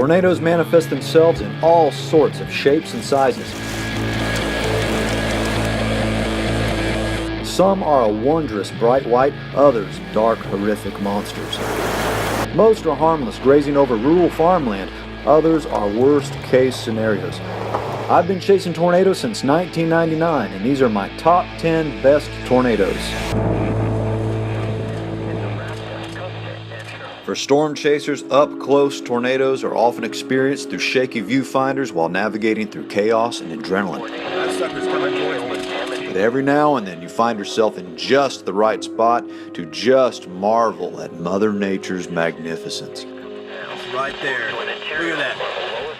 Tornadoes manifest themselves in all sorts of shapes and sizes. Some are a wondrous bright white, others dark, horrific monsters. Most are harmless, grazing over rural farmland. Others are worst-case scenarios. I've been chasing tornadoes since 1999, and these are my top 10 best tornadoes. For storm chasers, up-close tornadoes are often experienced through shaky viewfinders while navigating through chaos and adrenaline. That sucker's coming towards me. But every now and then you find yourself in just the right spot to just marvel at Mother Nature's magnificence. It's right there. Look at that.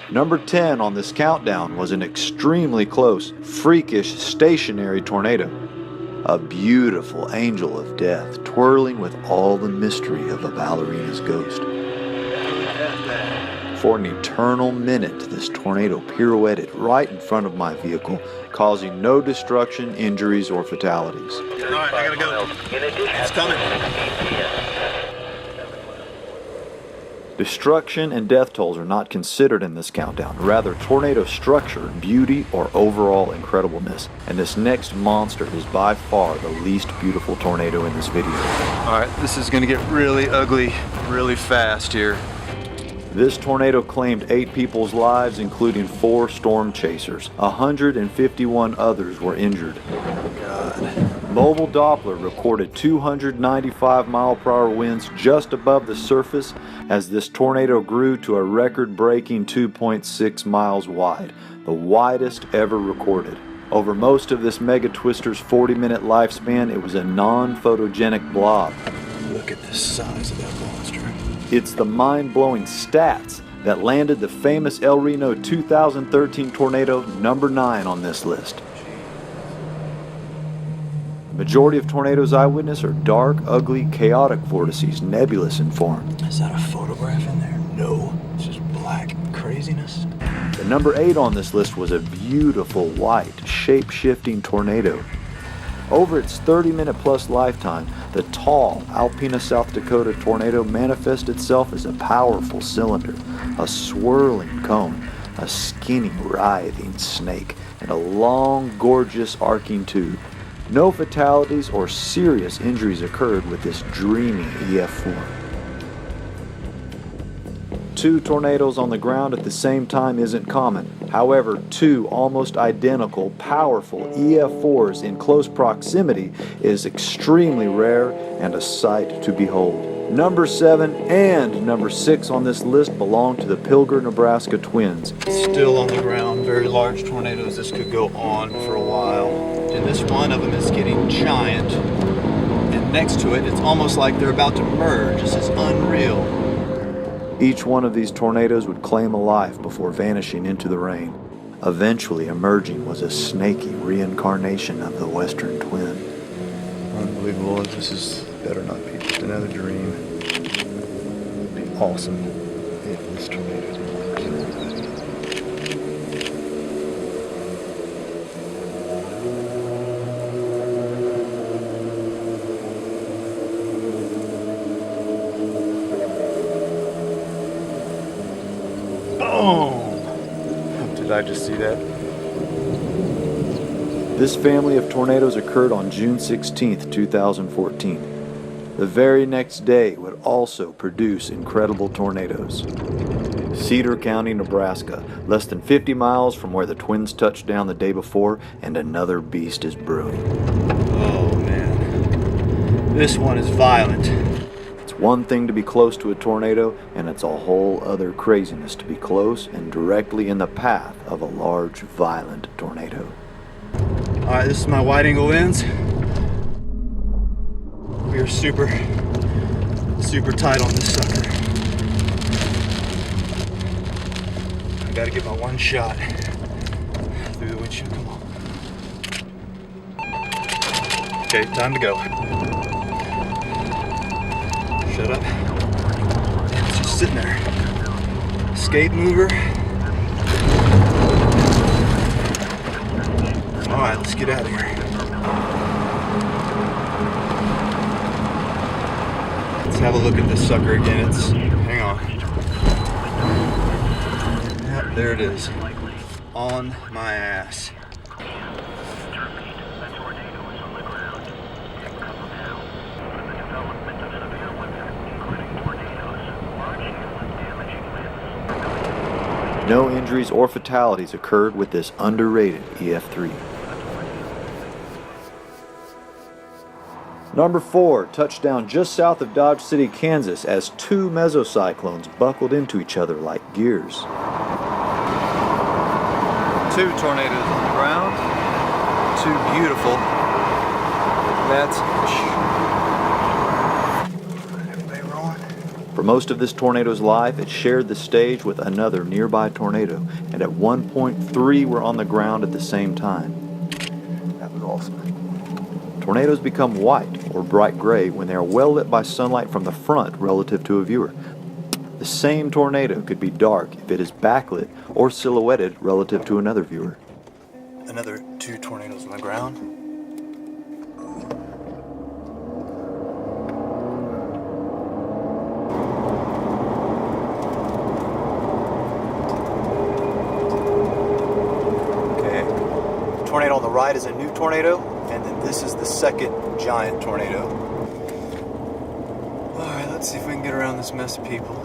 Number 10 on this countdown was an extremely close, freakish, stationary tornado. A beautiful angel of death, twirling with all the mystery of a ballerina's ghost. For an eternal minute, this tornado pirouetted right in front of my vehicle, causing no destruction, injuries, or fatalities. All right, I gotta go. It's coming. Destruction and death tolls are not considered in this countdown, rather tornado structure, beauty, or overall incredibleness. And this next monster is by far the least beautiful tornado in this video. All right, this is gonna get really ugly really fast here. This tornado claimed 8 people's lives, including 4 storm chasers. 151 others were injured. Mobile Doppler recorded 295-mile-per-hour winds just above the surface as this tornado grew to a record-breaking 2.6 miles wide, the widest ever recorded. Over most of this mega twister's 40-minute lifespan, it was a non-photogenic blob. Look at the size of that monster. It's the mind-blowing stats that landed the famous El Reno 2013 tornado number 9 on this list. Majority of tornadoes I witness are dark, ugly, chaotic vortices, nebulous in form. Is that a photograph in there? No, it's just black craziness. The number 8 on this list was a beautiful white, shape-shifting tornado. Over its 30-minute plus lifetime, the tall Alpena, South Dakota tornado manifests itself as a powerful cylinder, a swirling cone, a skinny, writhing snake, and a long, gorgeous arcing tube. No fatalities or serious injuries occurred with this dreamy EF4. 2 tornadoes on the ground at the same time isn't common. However, 2 almost identical, powerful EF4s in close proximity is extremely rare and a sight to behold. Number 7 and number 6 on this list belong to the Pilger, Nebraska twins. Still on the ground, very large tornadoes. This could go on for a while. And this one of them is getting giant. And next to it, it's almost like they're about to merge. This is unreal. Each one of these tornadoes would claim a life before vanishing into the rain. Eventually emerging was a snaky reincarnation of the Western twin. Unbelievable. This better not be just another dream. It'd be awesome if this tornado didn't kill everybody. Boom! Did I just see that? This family of tornadoes occurred on June 16, 2014. The very next day would also produce incredible tornadoes. Cedar County, Nebraska, less than 50 miles from where the twins touched down the day before, and another beast is brewing. Oh man, this one is violent. It's one thing to be close to a tornado, and it's a whole other craziness to be close and directly in the path of a large, violent tornado. Alright, this is my wide angle lens. We are super tight on this sucker. I gotta get my one shot through the windshield. Come on. Okay, time to go. Shut up. It's just sitting there. Escape mover. Alright, let's get out of here. Let's have a look at this sucker again. Hang on. There it is. On my ass. No injuries or fatalities occurred with this underrated EF3. Number 4, touchdown just south of Dodge City, Kansas, as two mesocyclones buckled into each other like gears. Two tornadoes on the ground. Two beautiful. That's everybody rolling. For most of this tornado's life, it shared the stage with another nearby tornado, and at one point 3 were on the ground at the same time. That was awesome. Tornadoes become white or bright gray when they are well lit by sunlight from the front relative to a viewer. The same tornado could be dark if it is backlit or silhouetted relative to another viewer. Another two tornadoes on the ground. Okay. Tornado on the right is a new tornado, and then this is the second giant tornado. Alright, let's see if we can get around this mess of people.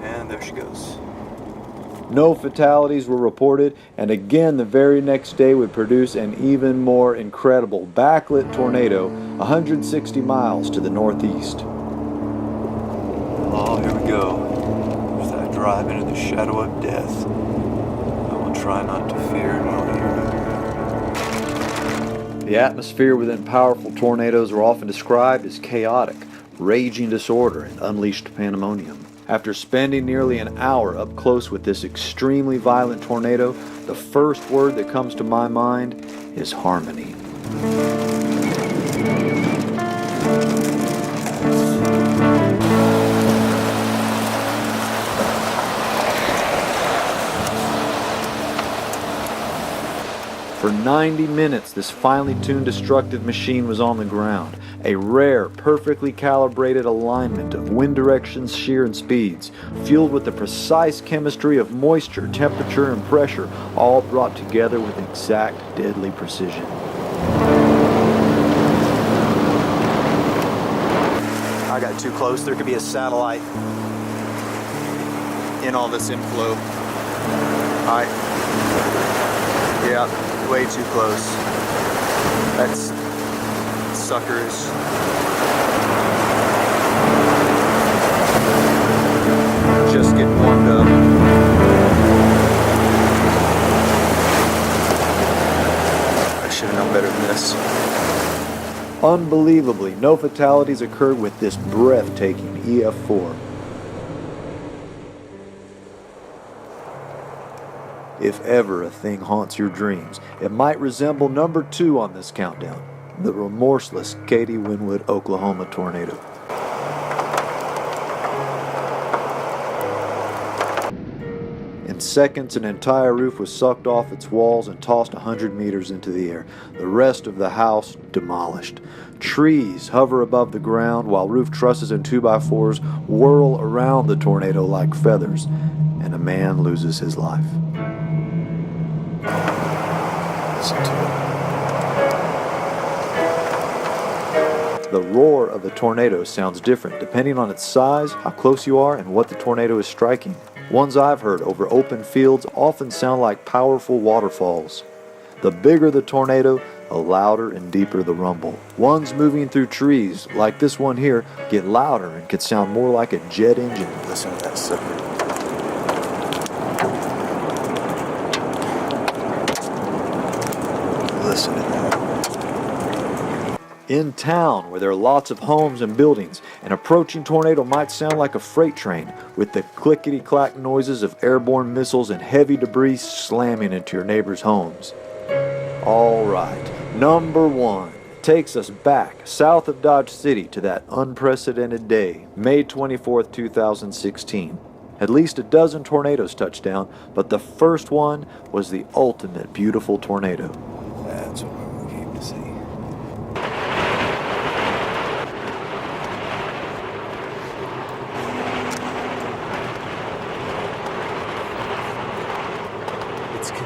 And there she goes. No fatalities were reported, and again the very next day would produce an even more incredible backlit tornado 160 miles to the northeast. Oh, here we go. As I drive into the shadow of death, I will try not to fear nor evil. The atmosphere within powerful tornadoes are often described as chaotic, raging disorder, and unleashed pandemonium. After spending nearly an hour up close with this extremely violent tornado, the first word that comes to my mind is harmony. For 90 minutes, this finely tuned destructive machine was on the ground. A rare, perfectly calibrated alignment of wind directions, shear, and speeds, fueled with the precise chemistry of moisture, temperature, and pressure, all brought together with exact, deadly precision. I got too close. There could be a satellite in all this inflow. Yeah, way too close. That's suckers. Just getting warmed up. I should have known better than this. Unbelievably, no fatalities occurred with this breathtaking EF4. If ever a thing haunts your dreams, it might resemble number 2 on this countdown, the remorseless Katy Winwood, Oklahoma tornado. In seconds, an entire roof was sucked off its walls and tossed 100 meters into the air. The rest of the house demolished. Trees hover above the ground while roof trusses and 2x4s whirl around the tornado like feathers, and a man loses his life. Listen to it. The roar of a tornado sounds different depending on its size, how close you are, and what the tornado is striking. Ones I've heard over open fields often sound like powerful waterfalls. The bigger the tornado, the louder and deeper the rumble. Ones moving through trees, like this one here, get louder and can sound more like a jet engine. Listen to that sucker. Listen to that. In town, where there are lots of homes and buildings, an approaching tornado might sound like a freight train, with the clickety-clack noises of airborne missiles and heavy debris slamming into your neighbors' homes. All right, number 1 takes us back south of Dodge City to that unprecedented day, May 24th, 2016. At least a dozen tornadoes touched down, but the first one was the ultimate beautiful tornado. That's what we came to see.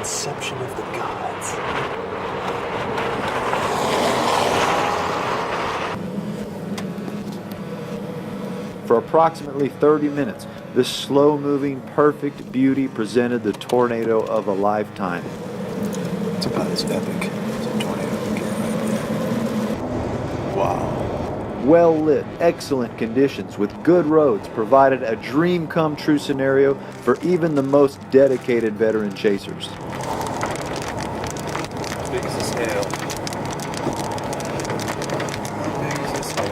conception of the gods. For approximately 30 minutes, this slow-moving, perfect beauty presented the tornado of a lifetime. It's about as epic as a tornado can get right there. Wow. Well-lit, excellent conditions with good roads provided a dream-come-true scenario for even the most dedicated veteran chasers. How big is this hail? How big is this hail?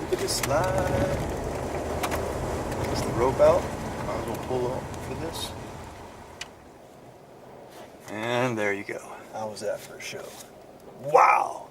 Look at this slide. Is the rope out? Might as well pull up for this. And there you go. How was that for a show? Wow!